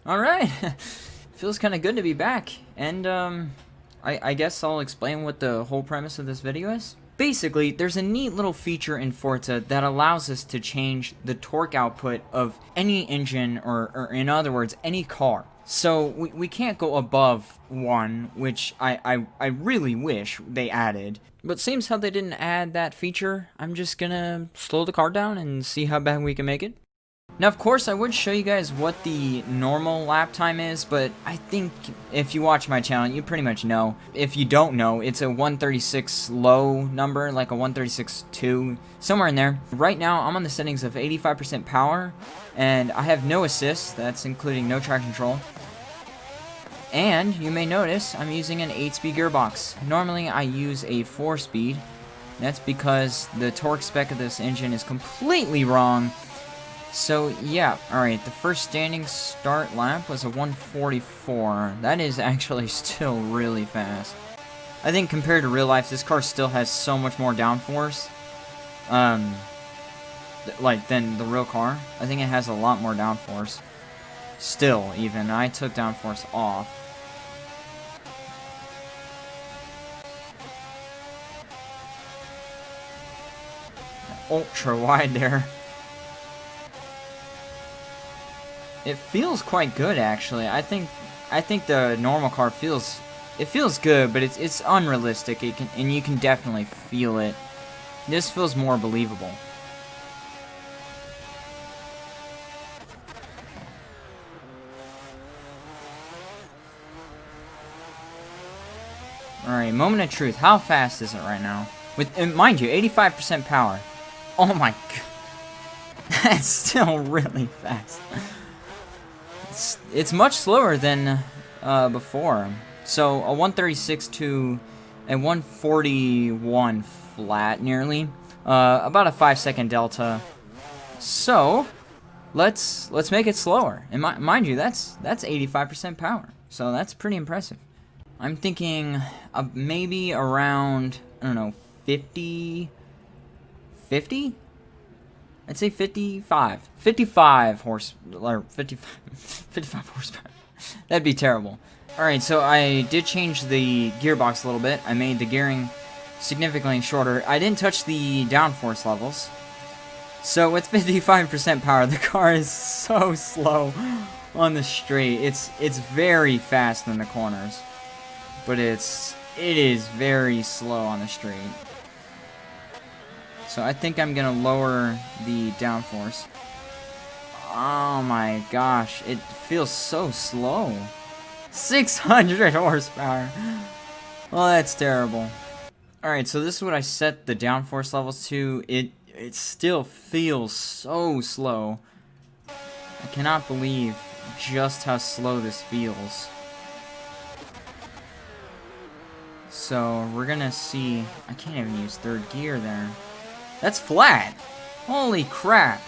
Alright, feels kind of good to be back, and I guess I'll explain what the whole premise of this video is. Basically, there's a neat little feature in Forza that allows us to change the torque output of any engine, or in other words, any car. So we can't go above 1, which I really wish they added. But seems how they didn't add that feature, I'm just gonna slow the car down and see how bad we can make it. Now, of course, I would show you guys what the normal lap time is, but I think if you watch my channel, you pretty much know. If you don't know, it's a 136 low number, like a 136.2, somewhere in there. Right now, I'm on the settings of 85% power, and I have no assist, that's including no traction control. And you may notice I'm using an 8-speed gearbox. Normally, I use a 4-speed. That's because the torque spec of this engine is completely wrong. So, yeah, alright, the first standing start lap was a 144. That is actually still really fast. I think compared to real life, this car still has so much more downforce. Than the real car. I think it has a lot more downforce. Still, even. I took downforce off. Ultra wide there. It feels quite good, actually. I think the normal car feels good, but it's unrealistic. And you can definitely feel it. This feels more believable. All right, moment of truth. How fast is it right now? And mind you, 85% power. Oh my god, that's still really fast. It's much slower than before. So a 136 to a 141 flat, nearly. About a 5-second delta. So let's make it slower. And mind you, that's 85% power. So that's pretty impressive. I'm thinking maybe around, I don't know, 50. I'd say 55. 55 horsepower. That'd be terrible. Alright, so I did change the gearbox a little bit. I made the gearing significantly shorter. I didn't touch the downforce levels. So with 55% power, the car is so slow on the straight. It's very fast in the corners. But it is very slow on the straight. So I think I'm gonna lower the downforce. Oh my gosh, it feels so slow. 600 horsepower. Well, that's terrible. Alright, so this is what I set the downforce levels to. It still feels so slow. I cannot believe just how slow this feels. So we're gonna see. I can't even use third gear there. That's flat. Holy crap.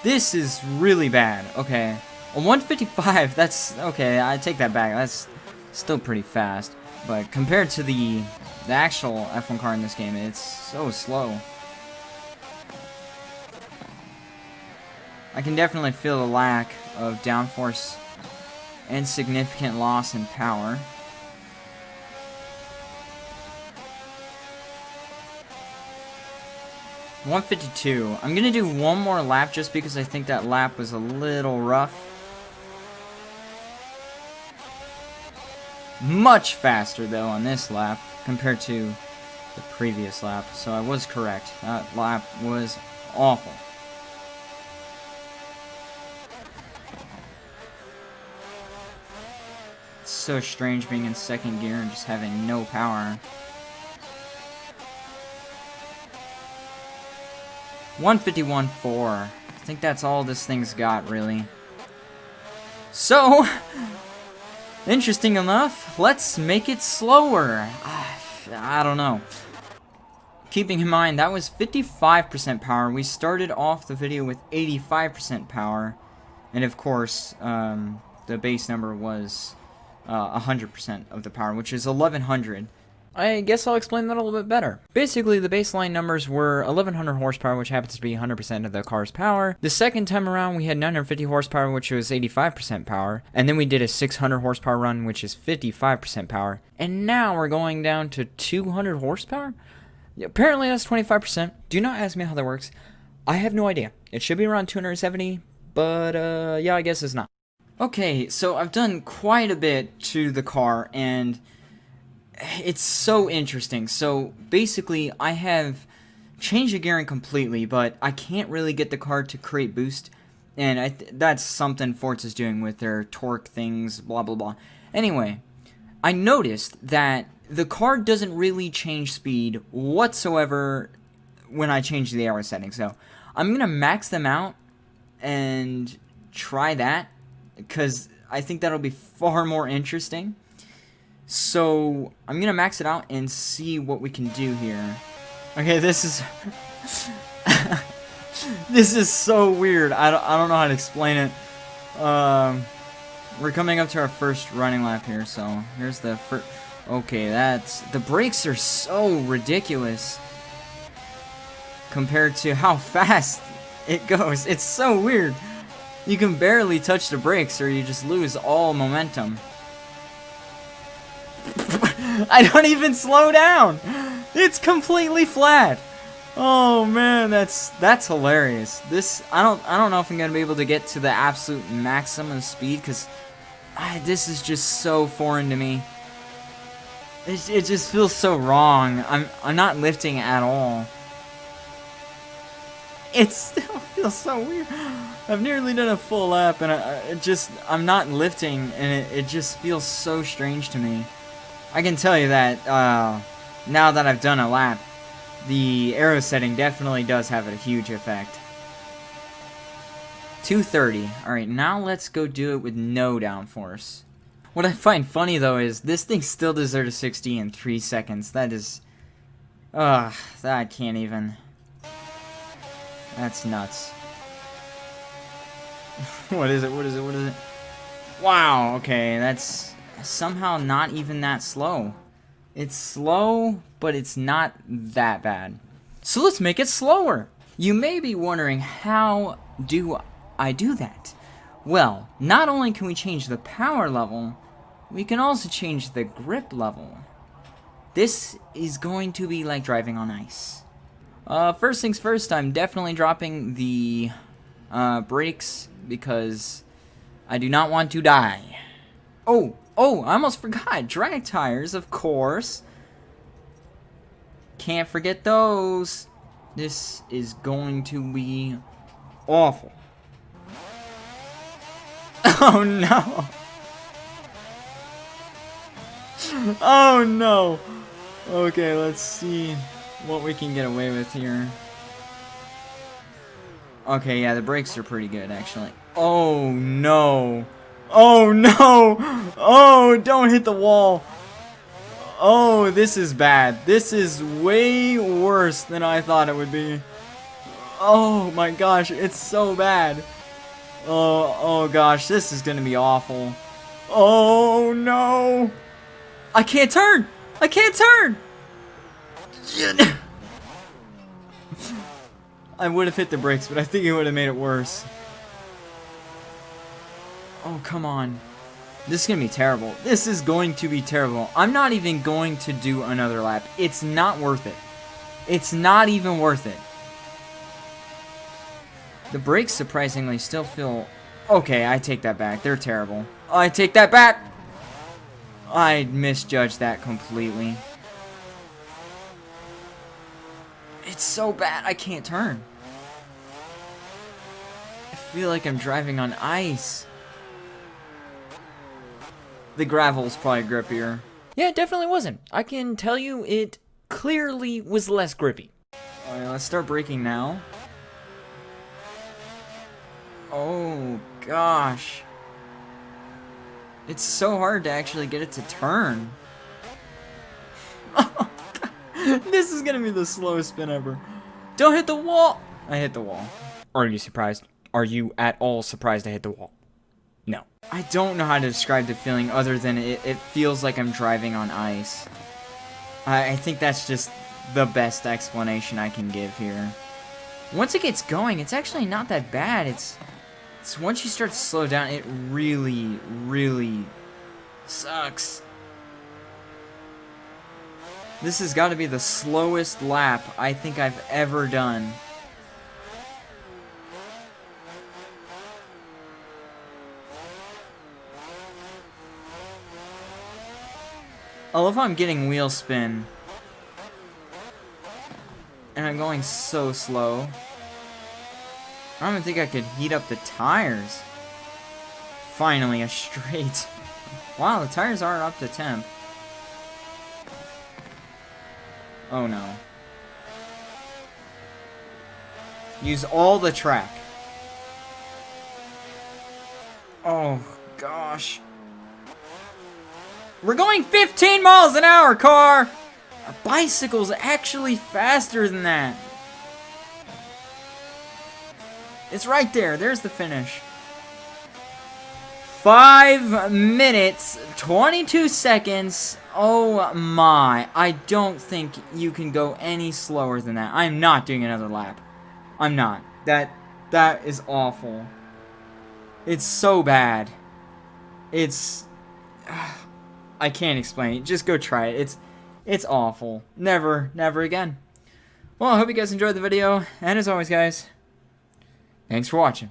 This is really bad. Okay. A 155, that's okay. I take that back. That's still pretty fast. But compared to the actual F1 car in this game, it's so slow. I can definitely feel the lack of downforce and significant loss in power. $152. I'm gonna do one more lap just because I think that lap was a little rough. Much faster though on this lap compared to the previous lap, so I was correct. That lap was awful. It's so strange being in second gear and just having no power. 151.4. I think that's all this thing's got, really. So, interesting enough, let's make it slower. I don't know. Keeping in mind, that was 55% power. We started off the video with 85% power. And of course, the base number was 100% of the power, which is 1100. I guess I'll explain that a little bit better. Basically, the baseline numbers were 1100 horsepower, which happens to be 100% of the car's power. The second time around, we had 950 horsepower, which was 85% power. And then we did a 600 horsepower run, which is 55% power. And now we're going down to 200 horsepower? Apparently that's 25%. Do not ask me how that works. I have no idea. It should be around 270, but yeah, I guess it's not. Okay, so I've done quite a bit to the car, and it's so interesting. So basically, I have changed the gearing completely, but I can't really get the car to create boost, and that's something Forza's doing with their torque things, blah blah blah. Anyway, I noticed that the car doesn't really change speed whatsoever when I change the aero settings. So I'm gonna max them out and try that, because I think that'll be far more interesting. So I'm gonna max it out and see what we can do here. Okay, this is this is so weird. I don't know how to explain it. We're coming up to our first running lap here, so here's the first. Okay, the brakes are so ridiculous compared to how fast it goes. It's so weird. You can barely touch the brakes or you just lose all momentum. I don't even slow down. It's completely flat. Oh man, that's hilarious. I don't know if I'm gonna be able to get to the absolute maximum speed, because this is just so foreign to me. It just feels so wrong. I'm not lifting at all. It still feels so weird. I've nearly done a full lap, and I'm not lifting, and it just feels so strange to me. I can tell you that now that I've done a lap, the aero setting definitely does have a huge effect. 230. Alright, now let's go do it with no downforce. What I find funny though is this thing still does 0 to 60 in 3 seconds. That is... that can't even... That's nuts. What is it? What is it? What is it? Wow, okay, that's somehow not even that slow. It's slow, but it's not that bad. So let's make it slower. You may be wondering, how do I do that? Well, not only can we change the power level, we can also change the grip level. This is going to be like driving on ice. First things first, I'm definitely dropping the brakes because I do not want to die. Oh, I almost forgot. Drag tires, of course. Can't forget those. This is going to be awful. Oh no. Oh no. Okay, let's see what we can get away with here. Okay, yeah, the brakes are pretty good, actually. Oh no. Oh no. Oh, don't hit the wall. Oh, this is bad. This is way worse than I thought it would be. Oh my gosh, it's so bad. Oh gosh, this is gonna be awful. Oh no. I can't turn. I can't turn. I would have hit the brakes, but I think it would have made it worse. Oh, come on. This is going to be terrible. This is going to be terrible. I'm not even going to do another lap. It's not worth it. It's not even worth it. The brakes, surprisingly, still feel... Okay, I take that back. They're terrible. I take that back! I misjudged that completely. It's so bad, I can't turn. I feel like I'm driving on ice. The gravel's probably grippier. Yeah, it definitely wasn't. I can tell you it clearly was less grippy. Alright, let's start braking now. Oh, gosh. It's so hard to actually get it to turn. This is gonna be the slowest spin ever. Don't hit the wall! I hit the wall. Are you surprised? Are you at all surprised I hit the wall? No. I don't know how to describe the feeling other than it feels like I'm driving on ice. I think that's just the best explanation I can give here. Once it gets going, it's actually not that bad. It's once you start to slow down, it really, really sucks. This has got to be the slowest lap I think I've ever done. I love how I'm getting wheel spin. And I'm going so slow. I don't even think I could heat up the tires. Finally, a straight. Wow, the tires aren't up to temp. Oh no. Use all the track. Oh gosh. We're going 15 miles an hour, car! Our bicycle's actually faster than that. It's right there. There's the finish. 5 minutes, 22 seconds. Oh my. I don't think you can go any slower than that. I'm not doing another lap. I'm not. That is awful. It's so bad. It's... I can't explain it. Just go try it. It's awful. Never again. Well, I hope you guys enjoyed the video. And as always, guys, thanks for watching.